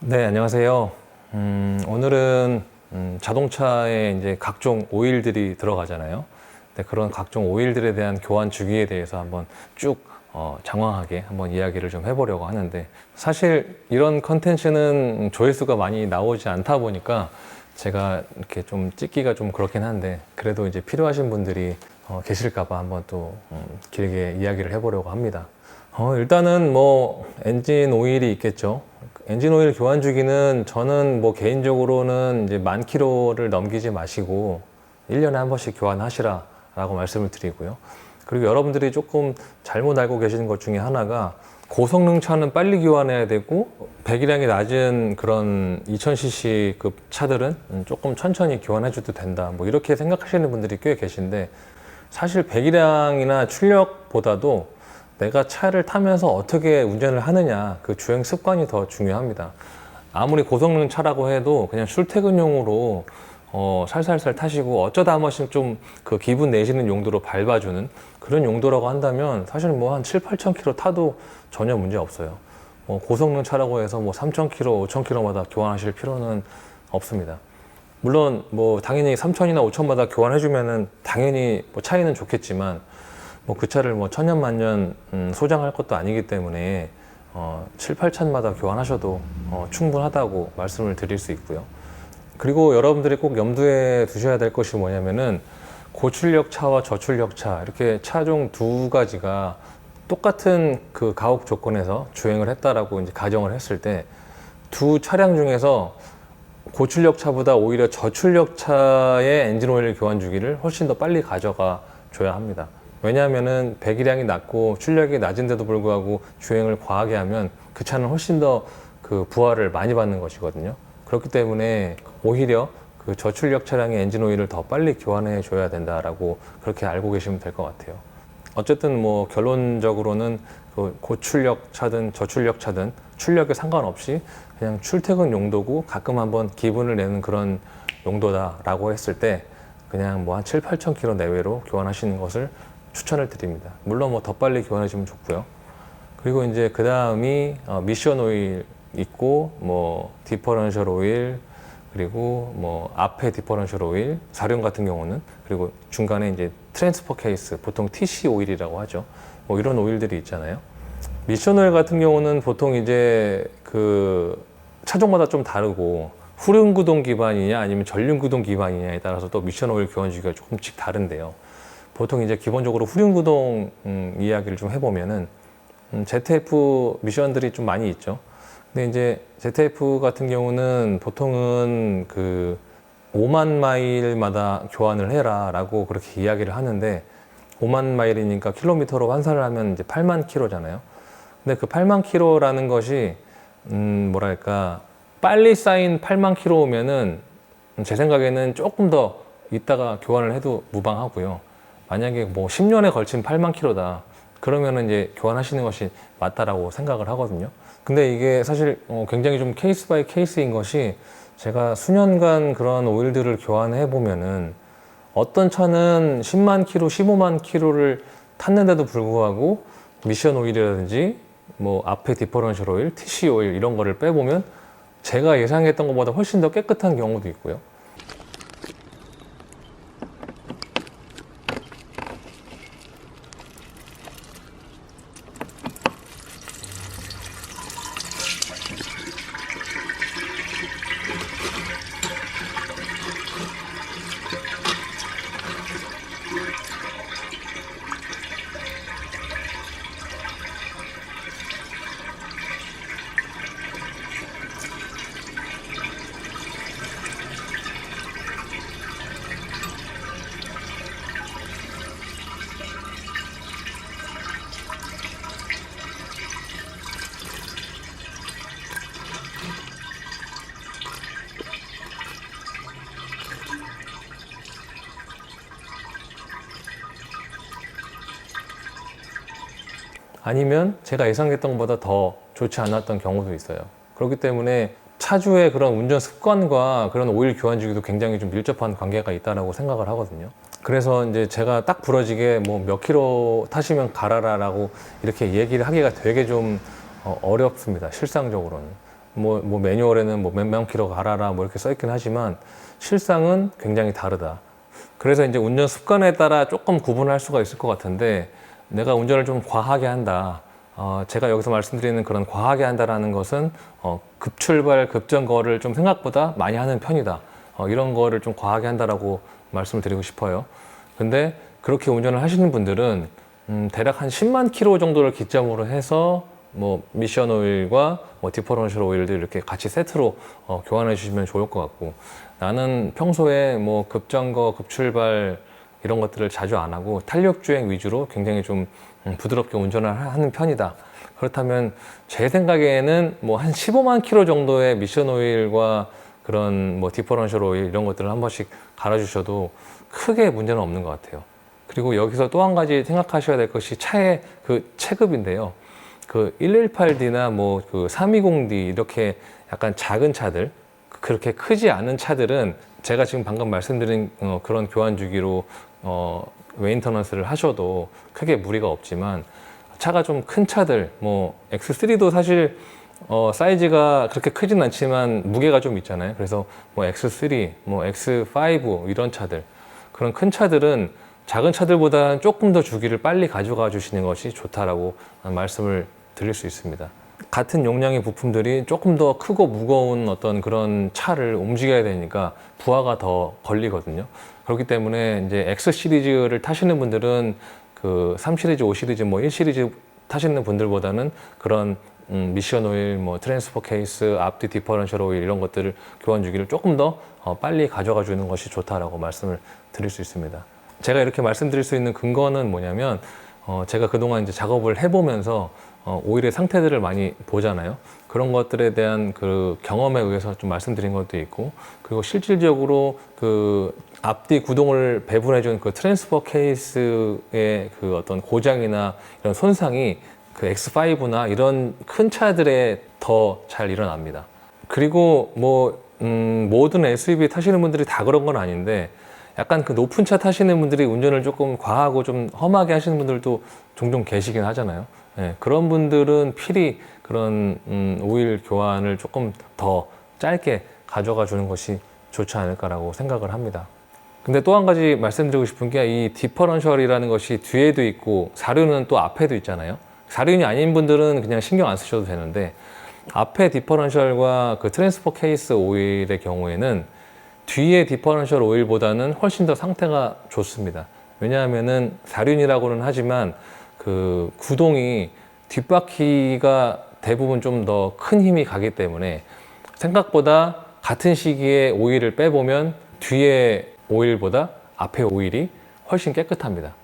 네, 안녕하세요. 오늘은 자동차에 이제 각종 오일들이 들어가잖아요. 네, 그런 각종 오일들에 대한 교환 주기에 대해서 한번 쭉 장황하게 한번 이야기를 좀 해보려고 하는데, 사실 이런 컨텐츠는 조회수가 많이 나오지 않다 보니까 제가 이렇게 좀 찍기가 좀 그렇긴 한데, 그래도 이제 필요하신 분들이 계실까봐 한번 또 길게 이야기를 해보려고 합니다. 일단은 뭐 엔진 오일이 있겠죠. 엔진 오일 교환 주기는 저는 뭐 개인적으로는 이제 10,000km를 넘기지 마시고 1년에 한 번씩 교환하시라 라고 말씀을 드리고요. 그리고 여러분들이 조금 잘못 알고 계시는 것 중에 하나가, 고성능 차는 빨리 교환해야 되고 배기량이 낮은 그런 2000cc급 차들은 조금 천천히 교환해 줘도 된다, 뭐 이렇게 생각하시는 분들이 꽤 계신데, 사실 배기량이나 출력보다도 내가 차를 타면서 어떻게 운전을 하느냐, 그 주행 습관이 더 중요합니다. 아무리 고성능 차라고 해도 그냥 출퇴근용으로 살살살 타시고 어쩌다 한 번씩 좀 그 기분 내시는 용도로 밟아주는 그런 용도라고 한다면, 사실 뭐 한 7,000-8,000km 타도 전혀 문제 없어요. 고성능 차라고 해서 뭐 3,000km, 5,000km마다 교환하실 필요는 없습니다. 물론 뭐 당연히 3,000이나 5,000마다 교환해주면은 당연히 뭐 차이는 좋겠지만, 뭐 그 차를 뭐 천년 만년 소장할 것도 아니기 때문에 7,000-8,000마다 교환하셔도 충분하다고 말씀을 드릴 수 있고요. 그리고 여러분들이 꼭 염두에 두셔야 될 것이 뭐냐면은, 고출력 차와 저출력 차, 이렇게 차종 두 가지가 똑같은 그 가옥 조건에서 주행을 했다라고 이제 가정을 했을 때, 두 차량 중에서 고출력 차보다 오히려 저출력 차의 엔진 오일 교환 주기를 훨씬 더 빨리 가져가 줘야 합니다. 왜냐하면은 배기량이 낮고 출력이 낮은데도 불구하고 주행을 과하게 하면 그 차는 훨씬 더 그 부하를 많이 받는 것이거든요. 그렇기 때문에 오히려 그 저출력 차량의 엔진 오일을 더 빨리 교환해 줘야 된다라고 그렇게 알고 계시면 될 것 같아요. 어쨌든 뭐 결론적으로는 그 고출력 차든 저출력 차든 출력에 상관없이 그냥 출퇴근 용도고 가끔 한번 기분을 내는 그런 용도다라고 했을 때, 그냥 뭐 한 7,000-8,000km 내외로 교환하시는 것을 추천을 드립니다. 물론 뭐 더 빨리 교환해 주면 좋고요. 그리고 이제 그 다음이 미션 오일 있고, 뭐 디퍼런셜 오일, 그리고 뭐 앞에 디퍼런셜 오일, 사륜 같은 경우는, 그리고 중간에 이제 트랜스퍼 케이스, 보통 TC 오일이라고 하죠. 뭐 이런 오일들이 있잖아요. 미션 오일 같은 경우는 보통 이제 그 차종마다 좀 다르고, 후륜 구동 기반이냐 아니면 전륜 구동 기반이냐에 따라서 또 미션 오일 교환 주기가 조금씩 다른데요. 보통 이제 기본적으로 후륜 구동 이야기를 좀 해보면은 ZF 미션들이 좀 많이 있죠. 근데 이제 ZF 같은 경우는 보통은 그 5만 마일마다 교환을 해라 라고 그렇게 이야기를 하는데, 5만 마일이니까 킬로미터로 환산을 하면 이제 8만 킬로잖아요. 근데 그 8만 킬로라는 것이 뭐랄까, 빨리 쌓인 8만 킬로면은 제 생각에는 조금 더 이따가 교환을 해도 무방하고요. 만약에 뭐 10년에 걸친 8만 킬로다, 그러면은 이제 교환하시는 것이 맞다라고 생각을 하거든요. 근데 이게 사실 굉장히 좀 케이스 바이 케이스인 것이, 제가 수년간 그런 오일들을 교환해 보면은 어떤 차는 10만 킬로, 15만 킬로를 탔는데도 불구하고 미션 오일이라든지 뭐 앞에 디퍼런셜 오일, TC 오일 이런 거를 빼보면 제가 예상했던 것보다 훨씬 더 깨끗한 경우도 있고요. 아니면 제가 예상했던 것보다 더 좋지 않았던 경우도 있어요. 그렇기 때문에 차주의 그런 운전 습관과 그런 오일 교환 주기도 굉장히 좀 밀접한 관계가 있다고 생각을 하거든요. 그래서 이제 제가 딱 부러지게 뭐 몇 킬로 타시면 가라라고 이렇게 얘기를 하기가 되게 좀 어렵습니다. 실상적으로는. 뭐 매뉴얼에는 뭐 몇만 킬로 가라라 뭐 이렇게 써 있긴 하지만 실상은 굉장히 다르다. 그래서 이제 운전 습관에 따라 조금 구분할 수가 있을 것 같은데, 내가 운전을 좀 과하게 한다. 제가 여기서 말씀드리는 그런 과하게 한다라는 것은 급출발, 급정거를 좀 생각보다 많이 하는 편이다. 이런 거를 좀 과하게 한다라고 말씀을 드리고 싶어요. 근데 그렇게 운전을 하시는 분들은 대략 한 10만 킬로 정도를 기점으로 해서 뭐 미션 오일과 뭐 디퍼런셜 오일들 이렇게 같이 세트로 교환해 주시면 좋을 것 같고, 나는 평소에 뭐 급정거, 급출발 이런 것들을 자주 안 하고 탄력 주행 위주로 굉장히 좀 부드럽게 운전을 하는 편이다. 그렇다면 제 생각에는 뭐 한 15만 킬로 정도의 미션 오일과 그런 뭐 디퍼런셜 오일 이런 것들을 한 번씩 갈아주셔도 크게 문제는 없는 것 같아요. 그리고 여기서 또 한 가지 생각하셔야 될 것이 차의 그 체급인데요. 그 118D나 뭐 그 320D 이렇게 약간 작은 차들, 그렇게 크지 않은 차들은 제가 지금 방금 말씀드린 그런 교환 주기로 웨인터넌스를 하셔도 크게 무리가 없지만, 차가 좀 큰 차들, 뭐 X3도 사실 사이즈가 그렇게 크진 않지만 무게가 좀 있잖아요. 그래서 뭐 X3, 뭐 X5 이런 차들, 그런 큰 차들은 작은 차들보다는 조금 더 주기를 빨리 가져가 주시는 것이 좋다라고 말씀을 드릴 수 있습니다. 같은 용량의 부품들이 조금 더 크고 무거운 어떤 그런 차를 움직여야 되니까 부하가 더 걸리거든요. 그렇기 때문에 이제 X 시리즈를 타시는 분들은 그 3 시리즈, 5 시리즈, 뭐 1 시리즈 타시는 분들보다는 그런 미션 오일, 뭐 트랜스퍼 케이스, 앞뒤 디퍼런셜 오일 이런 것들을 교환 주기를 조금 더 빨리 가져가 주는 것이 좋다라고 말씀을 드릴 수 있습니다. 제가 이렇게 말씀드릴 수 있는 근거는 뭐냐면, 제가 그동안 이제 작업을 해보면서 오일의 상태들을 많이 보잖아요. 그런 것들에 대한 그 경험에 의해서 좀 말씀드린 것도 있고, 그리고 실질적으로 그 앞뒤 구동을 배분해준 그 트랜스퍼 케이스의 그 어떤 고장이나 이런 손상이 그 X5나 이런 큰 차들에 더 잘 일어납니다. 그리고 뭐 모든 SUV 타시는 분들이 다 그런 건 아닌데, 약간 그 높은 차 타시는 분들이 운전을 조금 과하고 좀 험하게 하시는 분들도 종종 계시긴 하잖아요. 네, 그런 분들은 필히 그런 오일 교환을 조금 더 짧게 가져가 주는 것이 좋지 않을까라고 생각을 합니다. 근데 또 한 가지 말씀드리고 싶은 게, 이 디퍼런셜이라는 것이 뒤에도 있고 사륜은 또 앞에도 있잖아요. 사륜이 아닌 분들은 그냥 신경 안 쓰셔도 되는데, 앞에 디퍼런셜과 그 트랜스퍼 케이스 오일의 경우에는 뒤에 디퍼런셜 오일보다는 훨씬 더 상태가 좋습니다. 왜냐하면은 사륜이라고는 하지만 그 구동이 뒷바퀴가 대부분 좀 더 큰 힘이 가기 때문에 생각보다 같은 시기에 오일을 빼보면 뒤에 오일보다 앞에 오일이 훨씬 깨끗합니다.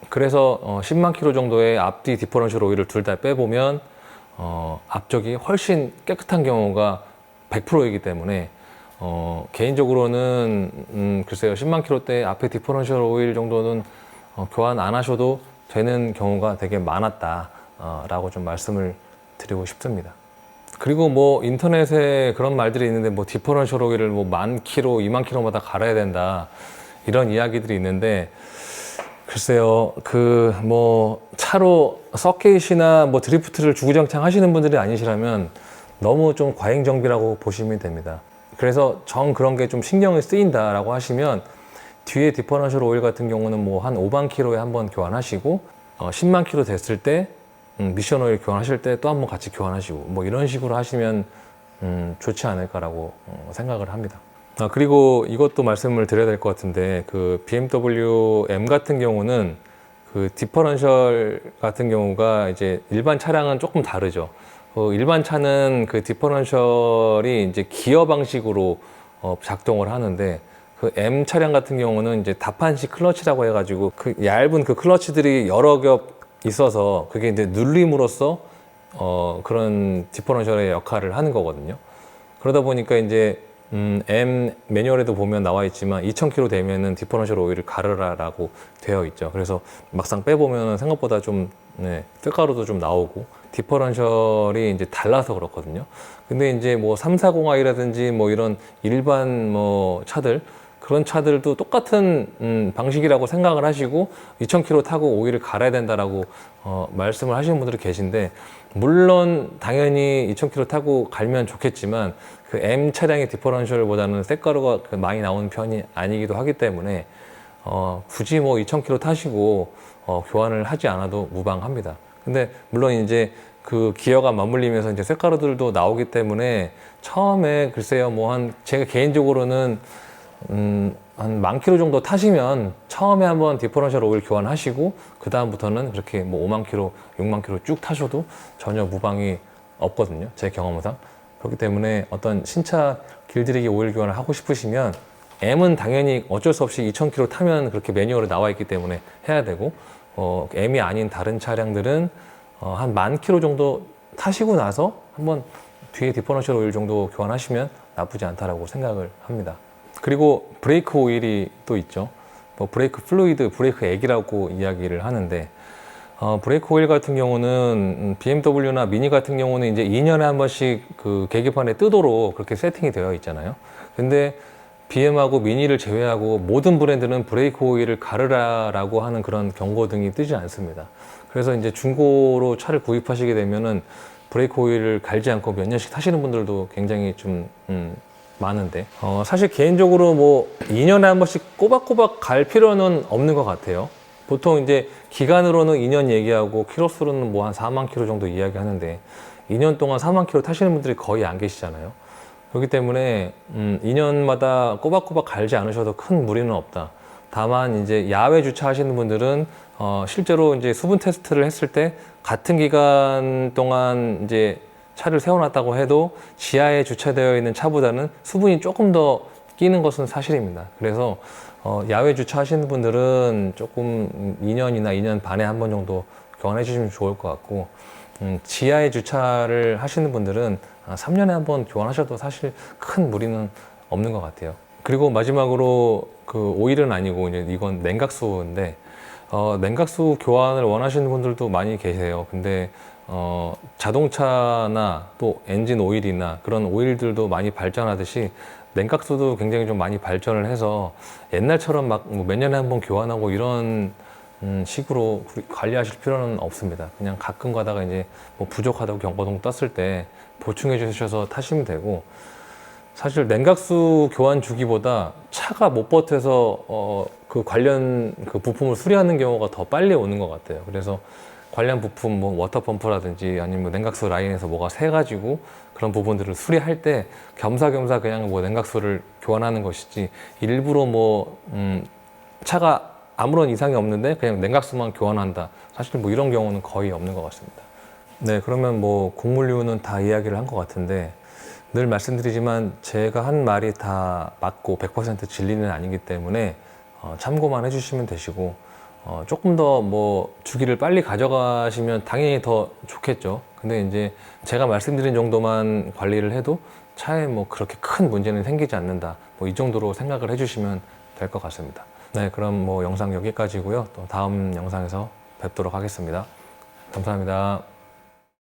그래서 10만 킬로 정도의 앞뒤 디퍼런셜 오일을 둘 다 빼보면 앞쪽이 훨씬 깨끗한 경우가 100%이기 때문에 개인적으로는 글쎄요, 10만 킬로대 앞에 디퍼런셜 오일 정도는 교환 안 하셔도 되는 경우가 되게 많았다 라고 좀 말씀을 드리고 싶습니다. 그리고 뭐 인터넷에 그런 말들이 있는데, 뭐 디퍼런셜 오일을 뭐 10,000킬로, 20,000킬로마다 갈아야 된다 이런 이야기들이 있는데, 글쎄요, 그 뭐 차로 서킷이나 뭐 드리프트를 주구장창 하시는 분들이 아니시라면 너무 좀 과잉 정비라고 보시면 됩니다. 그래서 정 그런 게 좀 신경이 쓰인다라고 하시면 뒤에 디퍼런셜 오일 같은 경우는 뭐 한 5만 킬로에 한번 교환하시고 10만 킬로 됐을 때 미션 오일 교환하실 때 또 한번 같이 교환하시고 뭐 이런 식으로 하시면 좋지 않을까라고 생각을 합니다. 그리고 이것도 말씀을 드려야 될 것 같은데, 그 BMW M 같은 경우는 그 디퍼런셜 같은 경우가 이제 일반 차량은 조금 다르죠. 일반 차는 그 디퍼런셜이 이제 기어 방식으로 작동을 하는데, 그 M 차량 같은 경우는 이제 다판식 클러치라고 해가지고 그 얇은 그 클러치들이 여러 겹 있어서 그게 이제 눌림으로써 그런 디퍼런셜의 역할을 하는 거거든요. 그러다 보니까 이제 M 매뉴얼에도 보면 나와 있지만 2000km 되면은 디퍼런셜 오일을 가르라라고 되어 있죠. 그래서 막상 빼보면 생각보다 좀 뜰가루도 좀 나오고 디퍼런셜이 이제 달라서 그렇거든요. 근데 이제 뭐 340i라든지 뭐 이런 일반 뭐 차들 그런 차들도 똑같은 방식이라고 생각을 하시고 2000km 타고 오일을 갈아야 된다라고 말씀을 하시는 분들이 계신데, 물론 당연히 2000km 타고 갈면 좋겠지만 그 M 차량의 디퍼런셜보다는 쇳가루가 많이 나오는 편이 아니기도 하기 때문에 굳이 뭐 2000km 타시고 교환을 하지 않아도 무방합니다. 근데 물론 이제 그 기어가 맞물리면서 이제 쇳가루들도 나오기 때문에 처음에 글쎄요 뭐 한 제가 개인적으로는 한 10,000km 정도 타시면 처음에 한번 디퍼런셜 오일 교환하시고 그 다음부터는 그렇게 뭐 50,000km, 60,000km 쭉 타셔도 전혀 무방이 없거든요, 제 경험상. 그렇기 때문에 어떤 신차 길들이기 오일 교환을 하고 싶으시면 M은 당연히 어쩔 수 없이 2000km 타면 그렇게 매뉴얼에 나와 있기 때문에 해야 되고, M이 아닌 다른 차량들은 한 10,000km 정도 타시고 나서 한번 뒤에 디퍼런셜 오일 정도 교환하시면 나쁘지 않다라고 생각을 합니다. 그리고 브레이크 오일이 또 있죠. 뭐 브레이크 플루이드, 브레이크 액이라고 이야기를 하는데, 브레이크 오일 같은 경우는 BMW나 미니 같은 경우는 이제 2년에 한 번씩 그 계기판에 뜨도록 그렇게 세팅이 되어 있잖아요. 근데 BM하고 미니를 제외하고 모든 브랜드는 브레이크 오일을 가르라라고 하는 그런 경고등이 뜨지 않습니다. 그래서 이제 중고로 차를 구입하시게 되면은 브레이크 오일을 갈지 않고 몇 년씩 타시는 분들도 굉장히 좀 많은데, 사실 개인적으로 뭐 2년에 한 번씩 꼬박꼬박 갈 필요는 없는 것 같아요. 보통 이제 기간으로는 2년 얘기하고 키로수로는 뭐 한 40,000km 정도 이야기하는데 2년 동안 40,000km 타시는 분들이 거의 안 계시잖아요. 그렇기 때문에 2년마다 꼬박꼬박 갈지 않으셔도 큰 무리는 없다. 다만 이제 야외 주차하시는 분들은 실제로 이제 수분 테스트를 했을 때 같은 기간 동안 이제 차를 세워놨다고 해도 지하에 주차되어 있는 차보다는 수분이 조금 더 끼는 것은 사실입니다. 그래서 야외 주차하시는 분들은 조금 2년이나 2년 반에 한 번 정도 교환해 주시면 좋을 것 같고, 지하에 주차를 하시는 분들은 3년에 한 번 교환하셔도 사실 큰 무리는 없는 것 같아요. 그리고 마지막으로 그 오일은 아니고 이제 이건 냉각수인데, 냉각수 교환을 원하시는 분들도 많이 계세요. 근데 자동차나 또 엔진 오일이나 그런 오일들도 많이 발전하듯이 냉각수도 굉장히 좀 많이 발전을 해서 옛날처럼 막 뭐 몇 년에 한 번 교환하고 이런 식으로 관리하실 필요는 없습니다. 그냥 가끔 가다가 이제 뭐 부족하다고 경고등 떴을 때 보충해 주셔서 타시면 되고, 사실 냉각수 교환 주기보다 차가 못 버텨서 그 관련 그 부품을 수리하는 경우가 더 빨리 오는 것 같아요. 그래서 관련 부품 뭐 워터펌프라든지 아니면 뭐 냉각수 라인에서 뭐가 새가지고 그런 부분들을 수리할 때 겸사겸사 그냥 뭐 냉각수를 교환하는 것이지, 일부러 뭐 차가 아무런 이상이 없는데 그냥 냉각수만 교환한다, 사실 뭐 이런 경우는 거의 없는 것 같습니다. 네, 그러면 뭐 곡물류는 다 이야기를 한 것 같은데, 늘 말씀드리지만 제가 한 말이 다 맞고 100% 진리는 아니기 때문에 참고만 해주시면 되시고, 조금 더 뭐 주기를 빨리 가져가시면 당연히 더 좋겠죠. 근데 이제 제가 말씀드린 정도만 관리를 해도 차에 뭐 그렇게 큰 문제는 생기지 않는다, 뭐 이 정도로 생각을 해주시면 될 것 같습니다. 네, 그럼 뭐 영상 여기까지고요. 또 다음 영상에서 뵙도록 하겠습니다. 감사합니다.